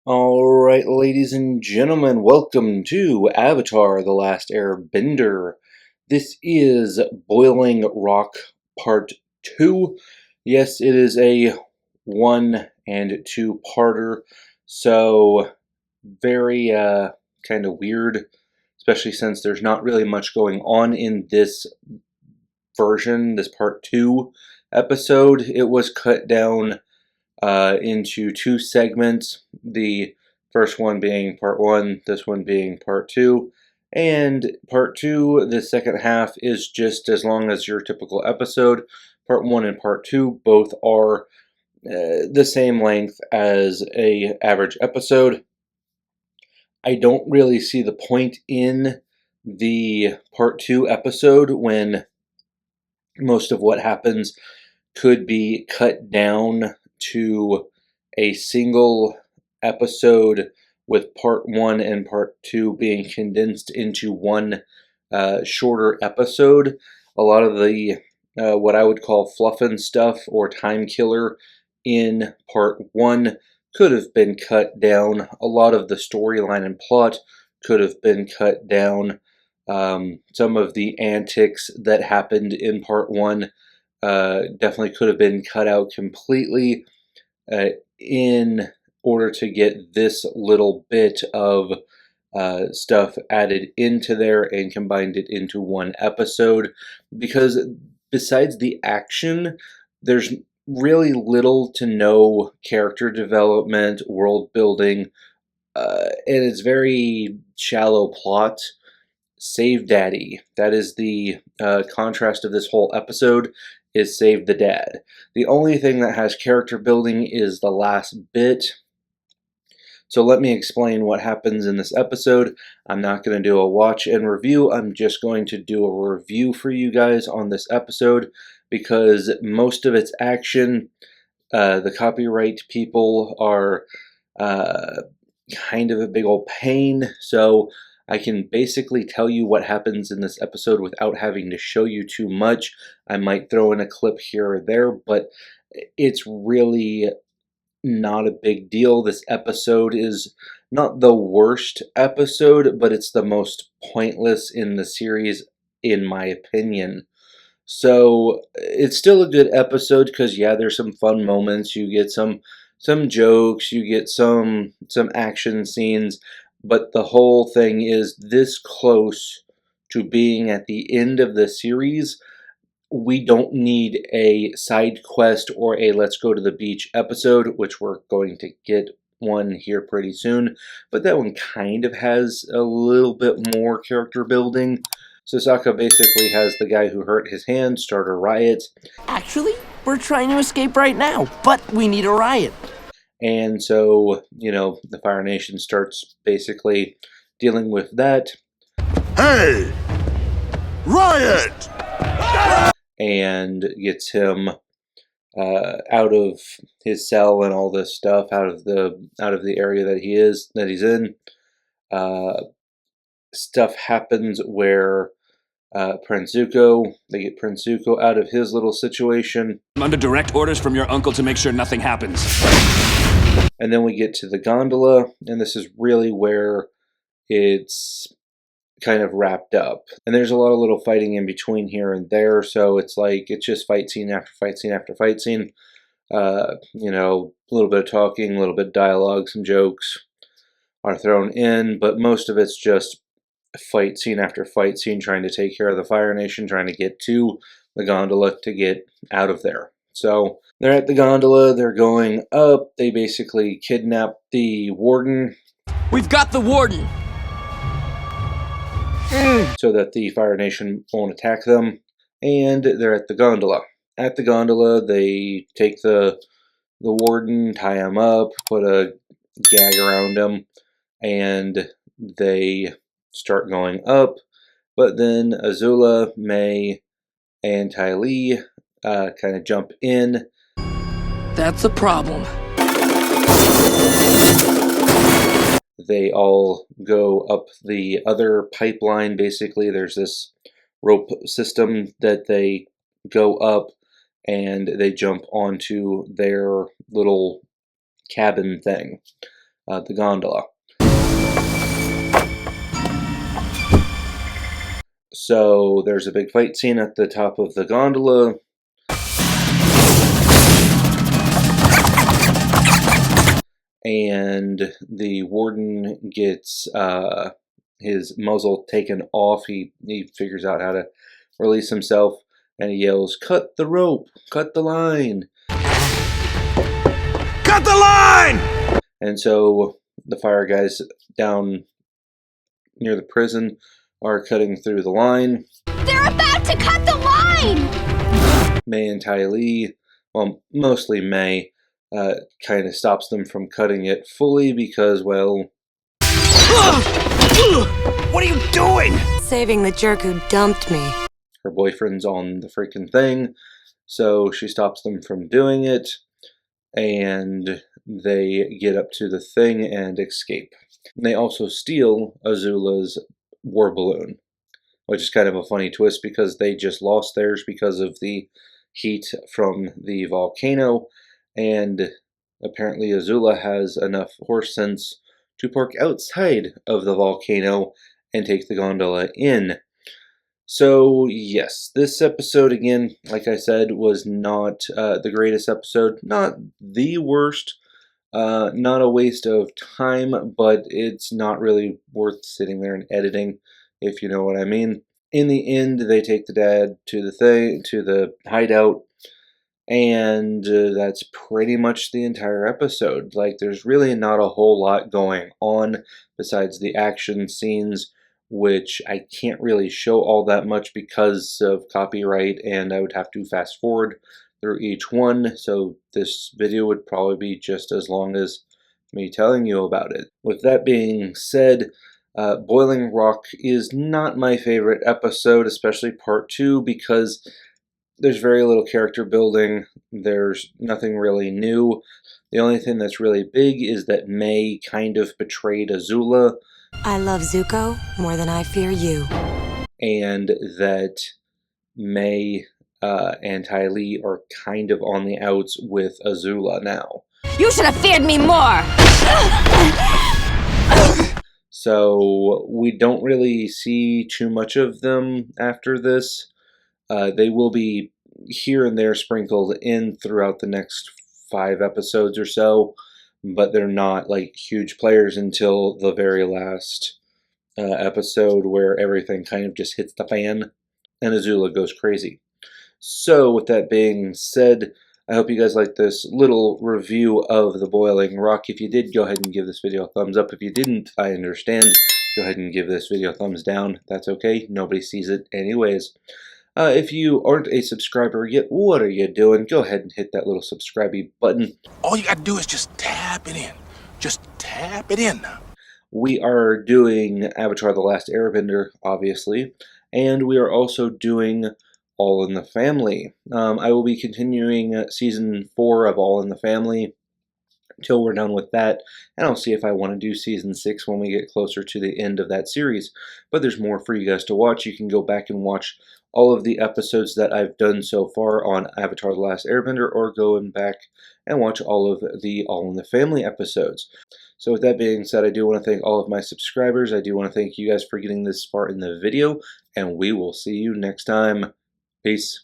Alright, ladies and gentlemen, welcome to Avatar: The Last Airbender. This is Boiling Rock Part 2. Yes, it is a 1 and 2-parter, so very kind of weird, especially since there's not really much going on in this version, this Part 2 episode. It was cut down into 2 segments, the first one being part 1, this one being part 2, and part 2, the second half, is just as long as your typical episode. Part 1 and part 2 both are the same length as a average episode. I don't really see the point in the part 2 episode when most of what happens could be cut down to a single episode, with part 1 and part 2 being condensed into one shorter episode. A lot of the what I would call fluff and stuff or time killer in part 1 could have been cut down. A lot of the storyline and plot could have been cut down. Some of the antics that happened in part 1 definitely could have been cut out completely in order to get this little bit of stuff added into there and combined it into one episode, because besides the action, there's really little to no character development, world building, and it's very shallow plot. Save Daddy. That is the contrast of this whole episode, is Save the Dad. The only thing that has character building is the last bit. So let me explain what happens in this episode. I'm not going to do a watch and review. I'm just going to do a review for you guys on this episode, because most of its action, the copyright people are kind of a big old pain. So I can basically tell you what happens in this episode without having to show you too much. I might throw in a clip here or there, but it's really not a big deal. This episode is not the worst episode, but it's the most pointless in the series, in my opinion. So it's still a good episode, because yeah, there's some fun moments. You get some jokes, you get some action scenes, but the whole thing is this close to being at the end of the series. We don't need a side quest or a let's go to the beach episode, which we're going to get one here pretty soon, but that one kind of has a little bit more character building. Sasaka basically has the guy who hurt his hand start a riot. Actually, we're trying to escape right now, but we need a riot. And so, the Fire Nation starts basically dealing with that. Hey! Riot! And gets him out of his cell and all this stuff, out of the area that he's in. Stuff happens where Prince Zuko, they get Prince Zuko out of his little situation. I'm under direct orders from your uncle to make sure nothing happens. And then we get to the gondola, and this is really where it's kind of wrapped up. And there's a lot of little fighting in between here and there, so it's like it's just fight scene after fight scene after fight scene. A little bit of talking, a little bit of dialogue, some jokes are thrown in, but most of it's just fight scene after fight scene, trying to take care of the Fire Nation, trying to get to the gondola to get out of there. So they're at the gondola, they're going up, they basically kidnap the warden. We've got the warden! So that the Fire Nation won't attack them, and they're at the gondola. At the gondola, they take the warden, tie him up, put a gag around him, and they start going up. But then Azula, Mai, and Ty Lee kind of jump in. That's a problem. They all go up the other pipeline. Basically, there's this rope system that they go up, and they jump onto their little cabin thing. the gondola. So there's a big fight scene at the top of the gondola. And the warden gets his muzzle taken off. He figures out how to release himself, and he yells, "Cut the rope! Cut the line!" Cut the line! And so the fire guys down near the prison are cutting through the line. They're about to cut the line! May and Ty Lee, well, mostly May, kind of stops them from cutting it fully because, well... What are you doing? Saving the jerk who dumped me. Her boyfriend's on the freaking thing, so she stops them from doing it, and they get up to the thing and escape. They also steal Azula's war balloon, which is kind of a funny twist because they just lost theirs because of the heat from the volcano, and apparently Azula has enough horse sense to park outside of the volcano and take the gondola in. So yes, this episode, again, like I said, was not the greatest episode, not the worst, not a waste of time, but it's not really worth sitting there and editing, if you know what I mean. In the end, they take the dad to the hideout, and that's pretty much the entire episode. Like, there's really not a whole lot going on besides the action scenes, which I can't really show all that much because of copyright, and I would have to fast forward through each one, so this video would probably be just as long as me telling you about it. With that being said, Boiling Rock is not my favorite episode, especially part 2, because there's very little character building, there's nothing really new. The only thing that's really big is that May kind of betrayed Azula. I love Zuko more than I fear you. And that May and Ty Lee are kind of on the outs with Azula now. You should have feared me more! So we don't really see too much of them after this. They will be here and there sprinkled in throughout the next 5 episodes or so, but they're not like huge players until the very last episode where everything kind of just hits the fan and Azula goes crazy. So with that being said, I hope you guys liked this little review of The Boiling Rock. If you did, go ahead and give this video a thumbs up. If you didn't, I understand. Go ahead and give this video a thumbs down. That's okay. Nobody sees it anyways. If you aren't a subscriber yet, what are you doing? Go ahead and hit that little subscribe-y button. All you gotta do is just tap it in. Just tap it in. We are doing Avatar The Last Airbender, obviously, and we are also doing All in the Family. I will be continuing Season 4 of All in the Family until we're done with that, and I'll see if I want to do Season 6 when we get closer to the end of that series. But there's more for you guys to watch. You can go back and watch all of the episodes that I've done so far on Avatar The Last Airbender, or going back and watch all of the All in the Family episodes. So with that being said, I do want to thank all of my subscribers. I do want to thank you guys for getting this far in the video, and we will see you next time. Peace.